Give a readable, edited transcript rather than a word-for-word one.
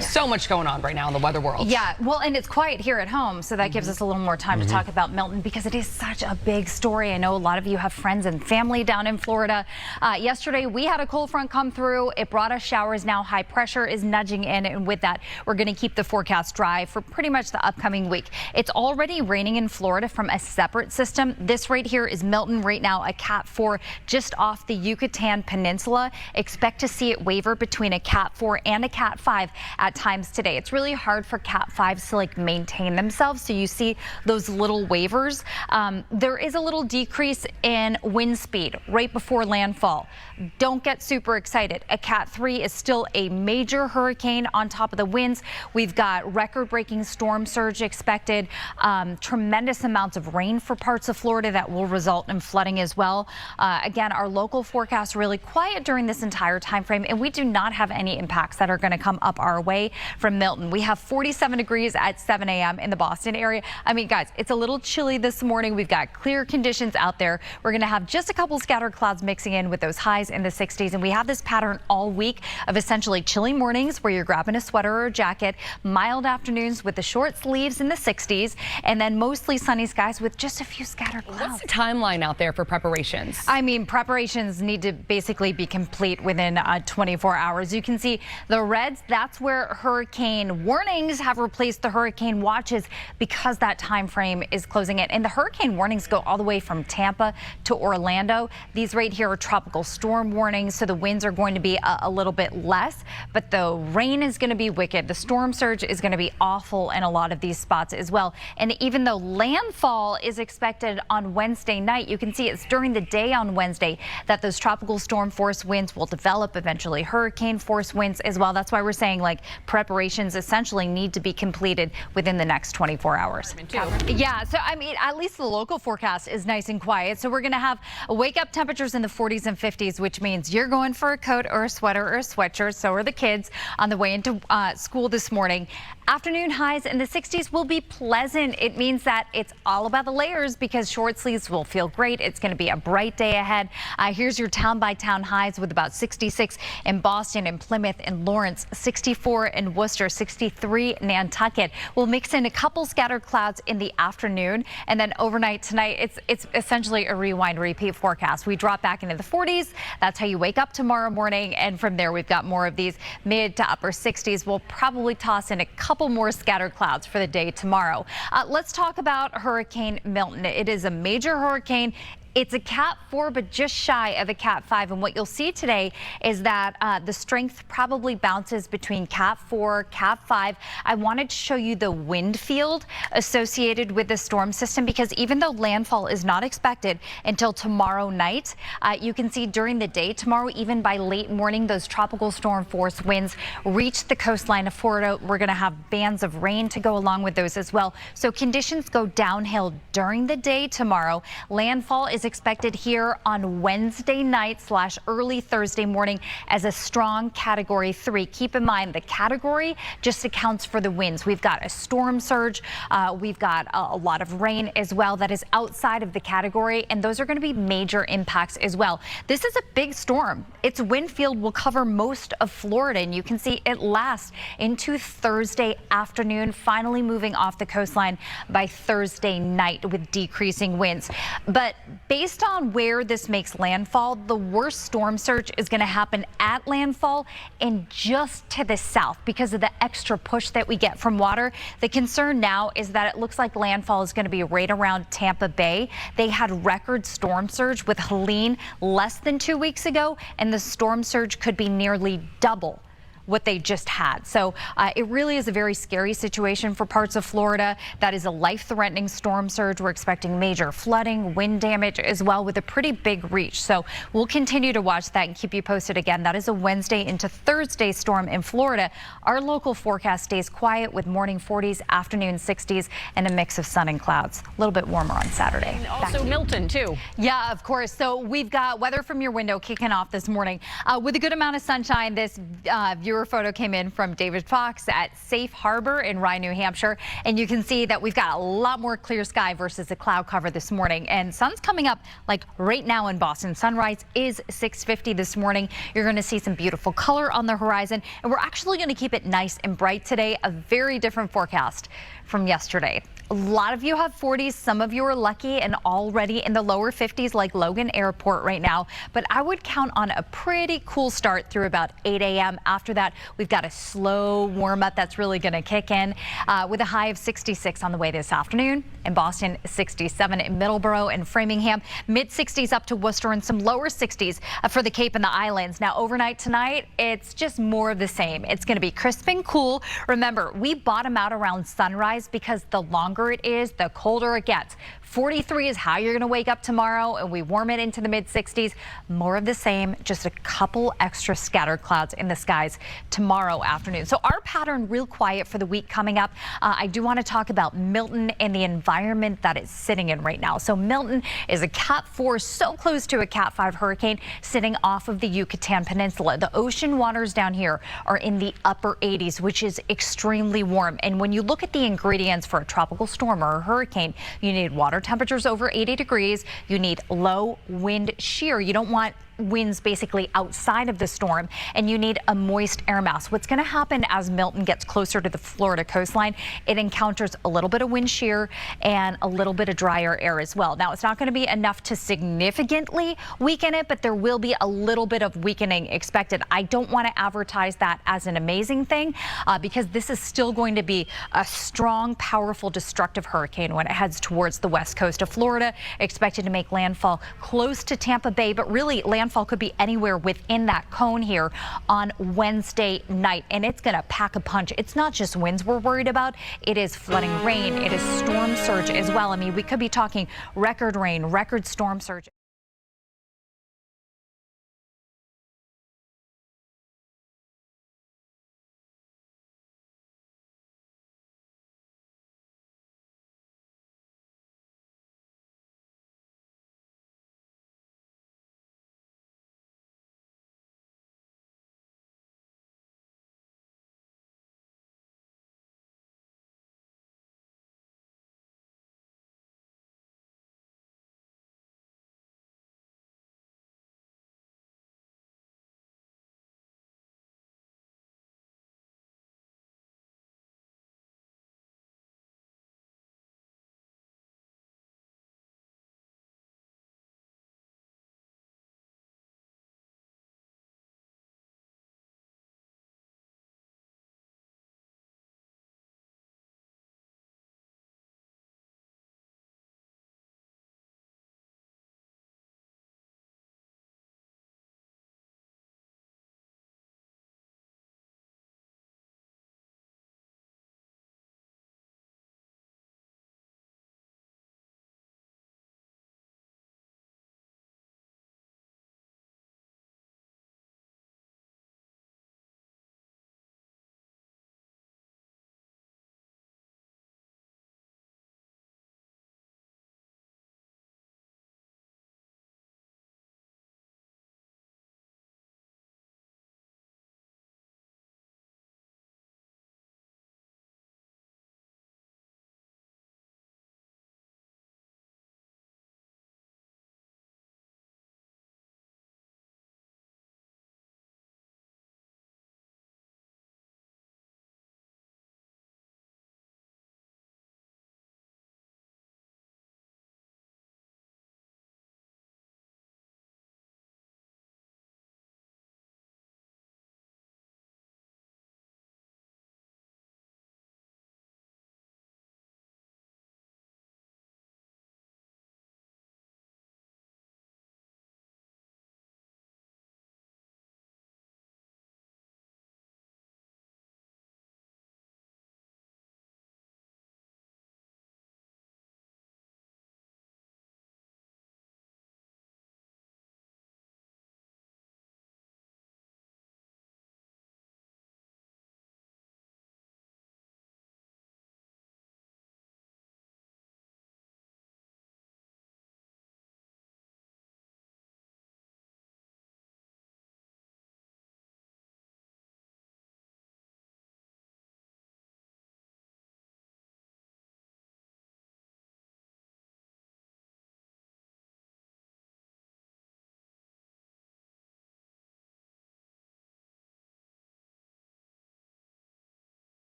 So much going on right now in the weather world. Yeah, well, and it's quiet here at home, so that gives us a little more time to talk about Milton because it is such a big story. I know a lot of you have friends and family down in Florida. Yesterday, we had a cold front come through. It brought us showers. Now high pressure is nudging in, and with that, we're going to keep the forecast dry for pretty much the upcoming week. It's already raining in Florida from a separate system. This right here is Milton right now, a Cat 4 just off the Yucatan Peninsula. Expect to see it waver between a Cat 4 and a Cat 5 at times today. It's really hard for Cat 5s to maintain themselves, so you see those little wavers. There is a little decrease in wind speed right before landfall. Don't get super excited. A Cat 3 is still a major hurricane on top of the winds. We've got record-breaking storm surge expected, tremendous amounts of rain for parts of Florida that will result in flooding as well. Again, our local forecast really quiet during this entire time frame, and we do not have any impacts that are going to come up our way from Milton. We have 47 degrees at 7 a.m. in the Boston area. I mean, guys, it's a little chilly this morning. We've got clear conditions out there. We're going to have just a couple scattered clouds mixing in with those highs in the 60s, and we have this pattern all week of essentially chilly mornings where you're grabbing a sweater or a jacket, mild afternoons with the short sleeves in the 60s, and then mostly sunny skies with just a few scattered clouds. What's the timeline out there for preparations? I mean, preparations need to basically be complete within 24 hours. You can see the reds, that's where hurricane warnings have replaced the hurricane watches because that time frame is closing in. And the hurricane warnings go all the way from Tampa to Orlando. These right here are tropical storm warnings, so the winds are going to be a little bit less, but the rain is going to be wicked. The storm surge is going to be awful in a lot of these spots as well. And even though landfall is expected on Wednesday night, you can see it's during the day on Wednesday that those tropical storm force winds will develop, eventually hurricane force winds as well. That's why we're saying preparations essentially need to be completed within the next 24 hours. Yeah, so I mean, at least the local forecast is nice and quiet. So we're going to have wake up temperatures in the 40s and 50s, which means you're going for a coat or a sweater or a sweatshirt. So are the kids on the way into school this morning. Afternoon highs in the 60s will be pleasant. It means that it's all about the layers because short sleeves will feel great. It's going to be a bright day ahead. Here's your town by town highs with about 66 in Boston and Plymouth and Lawrence, 64 in Worcester, 63 Nantucket. We'll mix in a couple scattered clouds in the afternoon, and then overnight tonight it's essentially a rewind repeat forecast. We drop back into the 40s. That's how you wake up tomorrow morning, and from there we've got more of these mid to upper 60s. We'll probably toss in a couple more scattered clouds for the day tomorrow. Let's talk about Hurricane Milton. It is a major hurricane. It's a Cat 4, but just shy of a Cat 5. And what you'll see today is that the strength probably bounces between Cat 4, Cat 5. I wanted to show you the wind field associated with the storm system because even though landfall is not expected until tomorrow night, you can see during the day tomorrow, even by late morning, those tropical storm force winds reach the coastline of Florida. We're going to have bands of rain to go along with those as well. So conditions go downhill during the day tomorrow. Landfall is expected here on Wednesday night / early Thursday morning as a strong Category 3. Keep in mind the category just accounts for the winds. We've got a storm surge. We've got a lot of rain as well that is outside of the category, and those are going to be major impacts as well. This is a big storm. Its wind field will cover most of Florida, and you can see it lasts into Thursday afternoon, finally moving off the coastline by Thursday night with decreasing winds. But based on where this makes landfall, the worst storm surge is going to happen at landfall and just to the south because of the extra push that we get from water. The concern now is that it looks like landfall is going to be right around Tampa Bay. They had record storm surge with Helene less than 2 weeks ago, and the storm surge could be nearly double what they just had. So it really is a very scary situation for parts of Florida. That is a life-threatening storm surge. We're expecting major flooding, wind damage as well with a pretty big reach. So we'll continue to watch that and keep you posted. Again, that is a Wednesday into Thursday storm in Florida. Our local forecast stays quiet with morning 40s, afternoon 60s, and a mix of sun and clouds. A little bit warmer on Saturday. And also Milton, too. Yeah, of course. So we've got weather from your window kicking off this morning with a good amount of sunshine. This viewer viewer photo came in from David Fox at Safe Harbor in Rye, New Hampshire. And you can see that we've got a lot more clear sky versus the cloud cover this morning. And sun's coming up like right now in Boston. Sunrise is 6:50 this morning. You're going to see some beautiful color on the horizon. And we're actually going to keep it nice and bright today. A very different forecast from yesterday. A lot of you have 40s. Some of you are lucky and already in the lower 50s like Logan Airport right now. But I would count on a pretty cool start through about 8 a.m. After that, we've got a slow warm up that's really going to kick in with a high of 66 on the way this afternoon. In Boston, 67 in Middleborough and Framingham, mid 60s up to Worcester and some lower 60s for the Cape and the Islands. Now overnight tonight, it's just more of the same. It's going to be crisp and cool. Remember, we bottom out around sunrise because the longer it is, the colder it gets. 43 is how you're going to wake up tomorrow, and we warm it into the mid 60s. More of the same, just a couple extra scattered clouds in the skies tomorrow afternoon. So our pattern real quiet for the week coming up. I do want to talk about Milton and the environment that it's sitting in right now. So Milton is a Cat 4, so close to a Cat 5 hurricane, sitting off of the Yucatan Peninsula. The ocean waters down here are in the upper 80s, which is extremely warm. And when you look at the ingredients for a tropical storm or a hurricane, you need water temperatures over 80 degrees. You need low wind shear. You don't want winds basically outside of the storm, and you need a moist air mass. What's going to happen as Milton gets closer to the Florida coastline, it encounters a little bit of wind shear and a little bit of drier air as well. Now, it's not going to be enough to significantly weaken it, but there will be a little bit of weakening expected. I don't want to advertise that as an amazing thing because this is still going to be a strong, powerful, destructive hurricane when it heads towards the west coast of Florida, expected to make landfall close to Tampa Bay, but really landfall could be anywhere within that cone here on Wednesday night, and it's going to pack a punch. It's not just winds we're worried about. It is flooding rain. It is storm surge as well. I mean, we could be talking record rain, record storm surge.